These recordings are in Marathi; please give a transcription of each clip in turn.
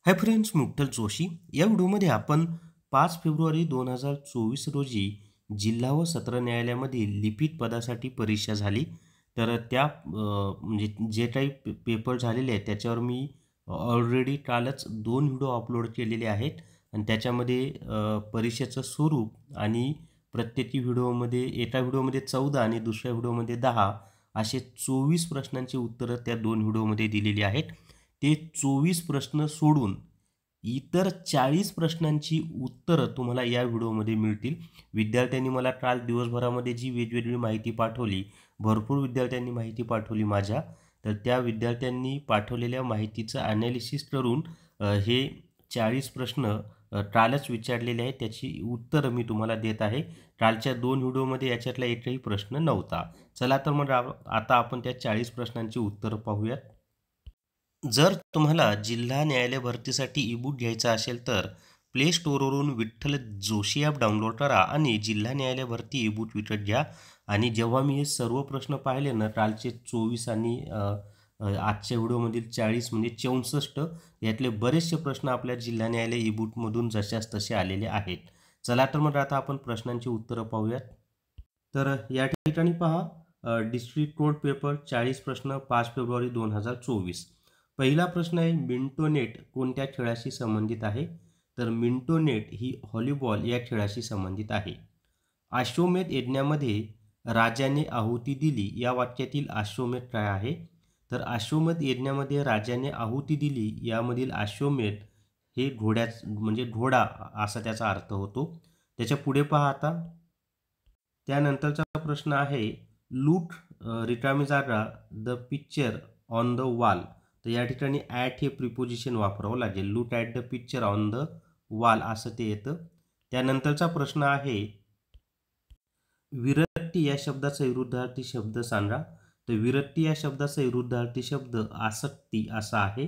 हाय फ्रेंड्स, मी विठ्ठल जोशी. या व्हिडिओमध्ये आपण 5 फेब्रुवारी 2024 रोजी जिल्हा व सत्र न्यायालयामध्ये लिपिक पदासाठी परीक्षा झाली. तर त्या म्हणजे जे काही पेपर झालेले आहेत त्याच्यावर मी ऑलरेडी कालच 2 व्हिडिओ अपलोड केलेले आहेत आणि त्याच्यामध्ये परीक्षेचं स्वरूप आणि प्रत्येकी व्हिडिओमध्ये एका व्हिडिओमध्ये 14 आणि दुसऱ्या व्हिडिओमध्ये 10 असे 24 प्रश्नांची उत्तरं त्या 2 व्हिडिओमध्ये दिलेली आहेत. ते 24 प्रश्न सोडून इतर 40 प्रश्नांची उत्तरं तुम्हाला या व्हिडिओमध्ये मिळतील. विद्यार्थ्यांनी मला काल दिवसभरामध्ये जी वेगवेगळी माहिती पाठवली, भरपूर विद्यार्थ्यांनी माहिती पाठवली माझ्या. तर त्या विद्यार्थ्यांनी पाठवलेल्या माहितीचं ॲनालिसिस करून हे 40 प्रश्न कालच विचारलेले आहेत. त्याची उत्तरं मी तुम्हाला देत आहे. कालच्या 2 व्हिडिओमध्ये याच्यातला एकही प्रश्न नव्हता. चला तर मग आता आपण त्या 40 प्रश्नांची उत्तरं पाहूयात. जर तुम्हाला जिल्हा न्यायालय भरतीसाठी ई-बुक घ्यायचा असेल तर प्ले स्टोअरवरून विठ्ठल जोशी ॲप डाउनलोड करा आणि जिल्हा न्यायालय भरती ई-बुक विकत घ्या. आणि जेव्हा मी हे सर्व प्रश्न पाहिले ना, कालचे 24 आणि आजच्या व्हिडिओमधील 40 म्हणजे 64, यातले बरेचसे प्रश्न आपल्या जिल्हा न्यायालय ई-बुकमधून जशास तसे आलेले आहेत. चला तर मग आता आपण प्रश्नांची उत्तरं पाहूयात. तर या ठिकाणी पहा, डिस्ट्रिक्ट कोर्ट पेपर 40 प्रश्न 5 फेब्रुवारी 2024. पहिला प्रश्न आहे, मिंटोनेट कोणत्या खेळाशी संबंधित आहे? तर मिंटोनेट ही व्हॉलीबॉल या खेळाशी संबंधित आहे. अश्वमेध यज्ञामध्ये राजाने आहुती दिली या वाक्यातील अश्वमेध काय आहे? तर अश्वमेध यज्ञामध्ये राजाने आहुती दिली यामधील अश्वमेध हे म्हणजे घोडा असा त्याचा अर्थ होतो. त्याच्या पुढे पहा आता. त्यानंतरचा प्रश्न आहे, लूक रिकामी जागा the picture on the wall. तर या ठिकाणी ॲट हे प्रिपोजिशन वापरावं लागेल. Look at the picture on the wall असं ते येतं. त्यानंतरचा प्रश्न आहे, विरक्ती या शब्दाचा विरुद्धार्थी शब्द सांगा. तर विरक्ती या शब्दाचा विरुद्धार्थी शब्द आसक्ती असा आहे.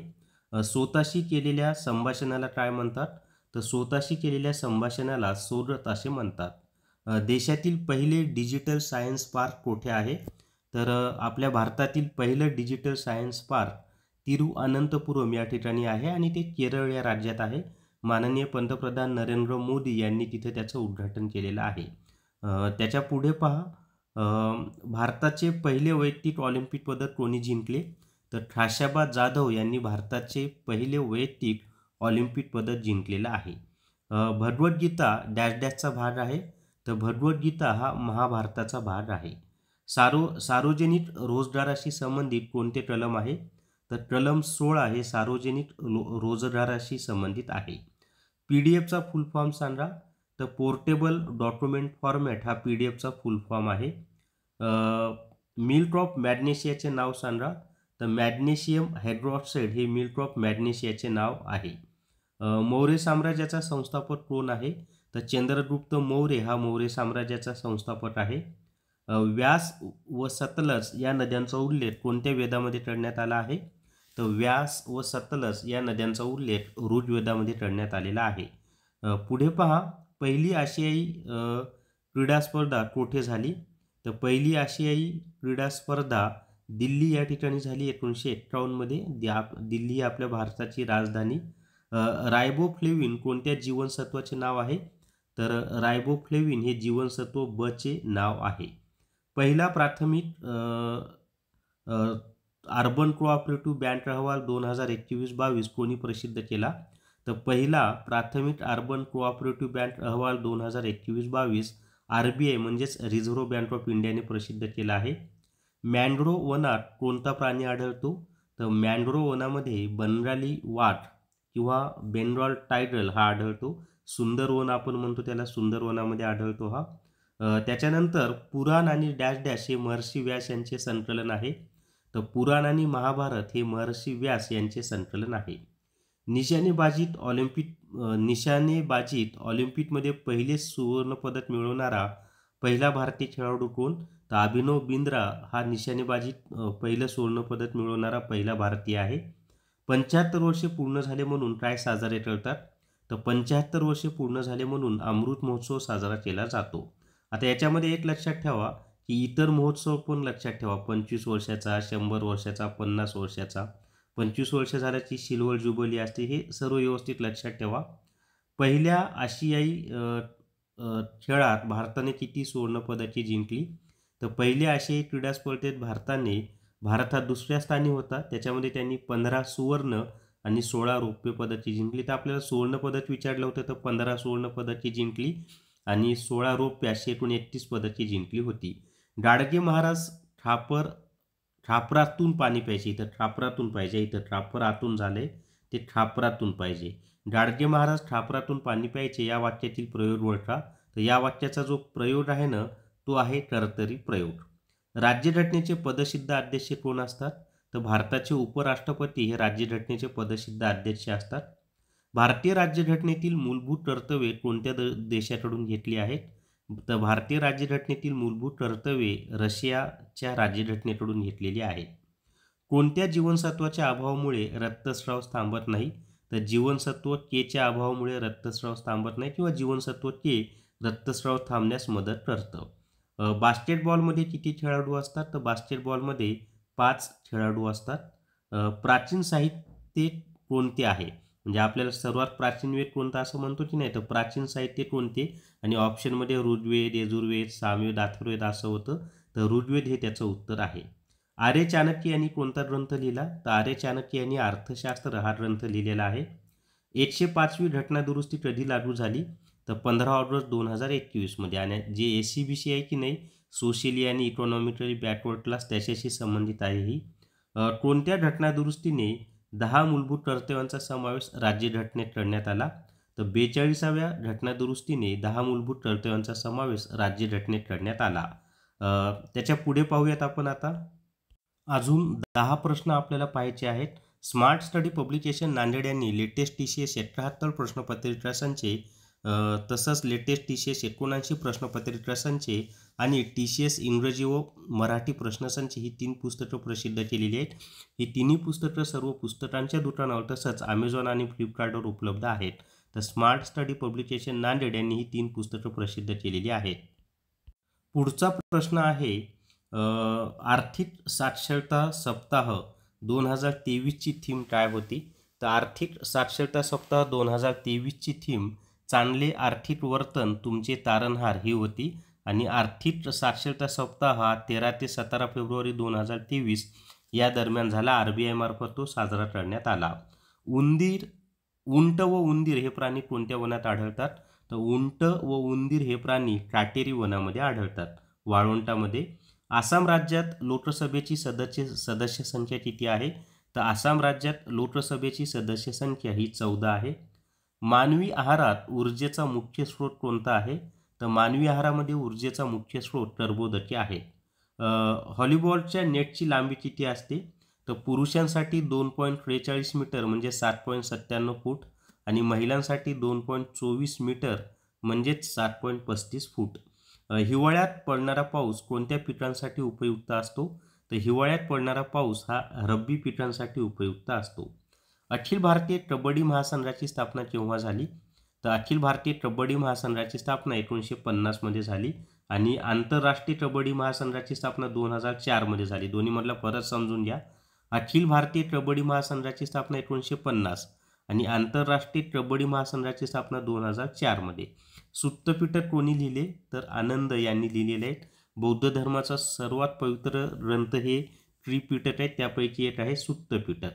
स्वतःशी केलेल्या संभाषणाला काय म्हणतात? तर स्वतःशी केलेल्या संभाषणाला सोडत असे म्हणतात. देशातील पहिले डिजिटल सायन्स पार्क कोठे आहे? तर आपल्या भारतातील पहिलं डिजिटल सायन्स पार्क तिरुअनंतपुरम या ठिकाणी आहे आणि ते केरळ या राज्यात आहे. माननीय पंतप्रधान नरेंद्र मोदी यांनी तिथे त्याचं उद्घाटन केलेलं आहे. त्याच्या पुढे पहा, भारताचे पहिले वैयक्तिक ऑलिम्पिक पदक कोणी जिंकले? तर ठाश्याबा जाधव यांनी भारताचे पहिले वैयक्तिक ऑलिम्पिक पदक जिंकलेलं आहे. भगवद्गीता डॅश डॅशचा भाग आहे? तर भगवद्गीता हा महाभारताचा भाग आहे. सार्वजनिक रोजगाराशी संबंधित कोणते कलम आहे? तर कलम 16 हे सार्वजनिक रोजगाराशी संबंधित आहे. PDF चा फुल फॉर्म सांगा. तर पोर्टेबल डॉक्युमेंट फॉर्मॅट हा PDF चा फुल फॉर्म आहे. मिल्क ऑफ मॅग्नेशियाचे नाव सांगा. तर मॅग्नेशियम हायड्रॉक्साईड हे मिल्क ऑफ मॅग्नेशियाचे नाव आहे. मौर्य साम्राज्याचा संस्थापक कोण आहे? तर चंद्रगुप्त मौर्य हा मौर्य साम्राज्याचा संस्थापक आहे. व्यास व सतलज या नद्यांचा उल्लेख कोणत्या वेदामध्ये करण्यात आला आहे? तर व्यास व सतलज या नद्यांचा उल्लेख ऋग्वेदामध्ये करण्यात आलेला आहे. पुढे पहा, पहिली आशियाई क्रीडा स्पर्धा कोठे झाली? तर पहिली आशियाई क्रीडा स्पर्धा दिल्ली या ठिकाणी झाली 1951 मध्ये. दिल्ली ही आपल्या भारताची राजधानी. रायबोफ्लेविन कोणत्या जीवनसत्वाचे नाव आहे? तर रायबोफ्लेविन हे जीवनसत्व ब चे नाव आहे. पहिला प्राथमिक अर्बन कोऑपरेटिव्ह बँक अहवाल 2021-22 कोणी प्रसिद्ध केला? तर पहिला प्राथमिक अर्बन कोऑपरेटिव्ह बँक अहवाल 2021-22 RBI म्हणजेच रिझर्व्ह बँक ऑफ इंडियाने प्रसिद्ध केला आहे. मॅंग्रोव्ह वनात कोणता प्राणी आढळतो? तर मॅंग्रोव्ह वनामध्ये बंगाली वाघ किंवा बेंगॉल टायगर हा आढळतो. सुंदर वन आपण म्हणतो त्याला, सुंदर वनामध्ये आढळतो हा. त्याच्यानंतर पुराण आणि डॅश डॅश हे महर्षी व्यास यांचे संकलन आहे. तर पुराण आणि महाभारत हे महर्षी व्यास यांचे संकलन आहे. निशाणेबाजीत ऑलिम्पिकमध्ये पहिले सुवर्णपदक मिळवणारा पहिला भारतीय खेळाडू कोण? तर अभिनव बिंद्रा हा निशाणेबाजीत पहिलं सुवर्णपदक मिळवणारा पहिला भारतीय आहे. 75 वर्षे पूर्ण झाले म्हणून काय साजरे करतात? तर 75 वर्षे पूर्ण झाले म्हणून अमृत महोत्सव साजरा केला जातो. आता याच्यामध्ये एक लक्षात ठेवा की इतर महोत्सव पण लक्षात ठेवा, 25 वर्षाचा, 100 वर्षाचा, 50 वर्षाचा. 25 वर्ष झाल्याची सिल्वर जुबली असते. हे सर्व व्यवस्थित लक्षात ठेवा. पहिल्या आशियाई खेळात भारताने किती सुवर्णपदके जिंकली? तर पहिल्या आशियाई क्रीडा स्पर्धेत भारत हा दुसऱ्या स्थानी होता. त्याच्यामध्ये त्यांनी 15 सुवर्ण आणि 16 रौप्य पदके जिंकली. तर आपल्याला सुवर्ण पदक विचारलं होतं, तर 15 सुवर्ण पदके जिंकली आणि 16 रौप्य अशी एकूण 31 पदके जिंकली होती. गाडगे महाराज ठापरातून पाणी प्यायचे, इथं ठापरातून पाहिजे, इथं ठापर आतून झाले, ते ठापरातून पाहिजे. गाडगे महाराज ठापरातून पाणी प्यायचे या वाक्यातील प्रयोग ओळखा. तर या वाक्याचा जो प्रयोग आहे ना, तो आहे कर्तरी प्रयोग. राज्यघटनेचे पदसिद्ध अध्यक्ष कोण असतात? तर भारताचे उपराष्ट्रपती हे राज्यघटनेचे पदसिद्ध अध्यक्ष असतात. भारतीय राज्यघटनेतील मूलभूत कर्तव्ये कोणत्या देशाकडून घेतली आहेत? तर भारतीय राज्यघटनेतील मूलभूत कर्तव्ये रशियाच्या राज्यघटनेकडून घेतलेली आहेत. कोणत्या जीवनसत्वाच्या अभावामुळे रक्तस्राव थांबत नाही? तर जीवनसत्व केच्या अभावामुळे रक्तस्राव थांबत नाही किंवा जीवनसत्व के रक्तस्राव थांबण्यास मदत करतं. बास्केटबॉलमध्ये किती खेळाडू असतात? तर बास्केटबॉलमध्ये 5 खेळाडू असतात. प्राचीन साहित्य कोणते आहे? म्हणजे आपल्याला सर्वात प्राचीन वेद कोणता असं म्हणतो की नाही, तर प्राचीन साहित्य कोणते? आणि ऑप्शनमध्ये ऋग्वेद, यजुर्वेद, सामवेद, अथर्ववेद असं होतं. तर ऋग्वेद हे त्याचं उत्तर आहे. आर्य चाणक्य यांनी कोणता ग्रंथ लिहिला? तर आर्य चाणक्य यांनी अर्थशास्त्र हा ग्रंथ लिहिलेला आहे. 105वी घटना दुरुस्ती कधी लागू झाली? तर 15 ऑगस्ट 2021 मध्ये. आणि जे SCBC आहे की नाही, सोशली आणि इकॉनॉमिकली बॅकवर्ड क्लास, त्याच्याशी संबंधित आहे ही. कोणत्या घटना दुरुस्तीने 10 मूलभूत कर्तव्यांचा समावेश राज्यघटनेत करण्यात आला? तर 42व्या घटना दुरुस्तीने 10 मूलभूत कर्तव्यांचा समावेश राज्यघटनेत करण्यात आला. त्याच्या पुढे पाहूयात आपण आता. अजून 10 प्रश्न आपल्याला पाहायचे आहेत. स्मार्ट स्टडी पब्लिकेशन नांदेड यांनी लेटेस्ट TCS 78 प्रश्नपत्रिका संचे, तसंच लेटेस्ट TCS 79 प्रश्नपत्रिका संचे आणि TCS इंग्रजी व मराठी प्रश्नसंच ही 3 पुस्तकं प्रसिद्ध केलेली आहेत. ही तिन्ही पुस्तकं सर्व पुस्तकांच्या दुकानावर तसंच Amazon आणि फ्लिपकार्टवर उपलब्ध आहेत. तर स्मार्ट स्टडी पब्लिकेशन नांदेड यांनी ही 3 पुस्तकं प्रसिद्ध केलेली आहेत. पुढचा प्रश्न आहे, आर्थिक साक्षरता सप्ताह 2023ची थीम काय होती? तर आर्थिक साक्षरता सप्ताह 2023ची थीम चांगले आर्थिक वर्तन तुमचे तारणहार ही होती. आणि आर्थिक साक्षरता सप्ताह हा 13 ते 17 फेब्रुवारी 2023 या दरम्यान झाला. RBI मार्फत तो साजरा करण्यात आला. उंट व उंदीर हे प्राणी कोणत्या वनात आढळतात? तर उंट व उंदीर हे प्राणी काटेरी वनामध्ये आढळतात, वाळवंटामध्ये. आसाम राज्यात लोकसभेची सदस्य संख्या किती आहे? तर आसाम राज्यात लोकसभेची सदस्य संख्या ही 14 आहे. मानवी आहारात ऊर्जेचा मुख्य स्रोत कोणता आहे? तर मानवी आहारामध्ये ऊर्जेचा मुख्य स्रोत कर्बोदके आहेत. व्हॉलीबॉलच्या नेटची लांबी किती असते? तर पुरुषांसाठी 2.43 मीटर म्हणजे 7.97 फूट आणि महिलांसाठी 2.24 मीटर म्हणजेच 7.35 फूट. हिवाळ्यात पडणारा पाऊस कोणत्या पिकांसाठी उपयुक्त असतो? तर हिवाळ्यात पडणारा पाऊस हा रब्बी पिकांसाठी उपयुक्त असतो. अखिल भारतीय कबड्डी महासंघाची स्थापना केव्हा झाली? तर अखिल भारतीय कबड्डी महासंघाची स्थापना 1950 मध्ये झाली आणि आंतरराष्ट्रीय कबड्डी महासंघाची स्थापना 2004 मध्ये झाली. दोन्हीमधला फरक समजून घ्या. अखिल भारतीय कबड्डी महासंघाची स्थापना 1950 आणि आंतरराष्ट्रीय कबड्डी महासंघाची स्थापना 2004 मध्ये. सुत्तपिटक कोणी लिहिले? तर आनंद यांनी लिहिलेले आहेत. बौद्ध धर्माचा सर्वात पवित्र ग्रंथ हे त्रिपिटक आहे, त्यापैकी एक आहे सुत्तपिटक.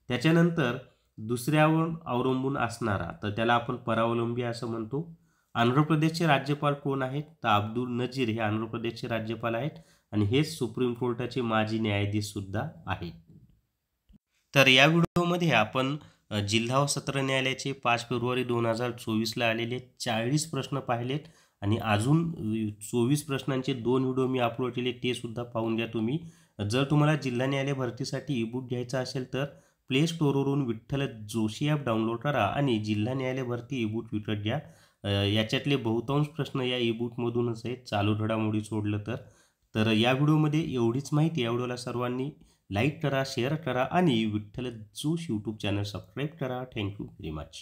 त्याच्यानंतर दुसऱ्यावर अवलंबून असणारा, तर त्याला आपण परावलंबी असं म्हणतो. आंध्र प्रदेशचे राज्यपाल कोण आहेत? तर अब्दुल नजीर हे आंध्र प्रदेशचे राज्यपाल आहेत आणि हेच सुप्रीम कोर्टाचे माजी न्यायाधीश सुद्धा आहेत. तर या व्हिडिओमध्ये आपण जिल्हा व सत्र न्यायालयाचे 5 फेब्रुवारी 2024ला आलेले 40 प्रश्न पाहिलेत आणि अजून 24 प्रश्नांचे 2 व्हिडिओ मी अपलोड केले, ते सुद्धा पाहून घ्या तुम्ही. जर तुम्हाला जिल्हा न्यायालय भरतीसाठी ईबुक घ्यायचा असेल तर प्ले स्टोअरवरून विठ्ठल जोशी ॲप डाउनलोड करा आणि जिल्हा न्यायालय भरती ईबुक विकत घ्या. याच्यातले बहुतांश प्रश्न या ईबुकमधूनच आहेत, चालू घडामोडी सोडलं तर. या व्हिडिओमध्ये एवढीच माहिती. या व्हिडिओला सर्वांनी लाईक करा, शेअर करा आणि Vitthal Joshi YouTube channel subscribe करा. Thank you very much.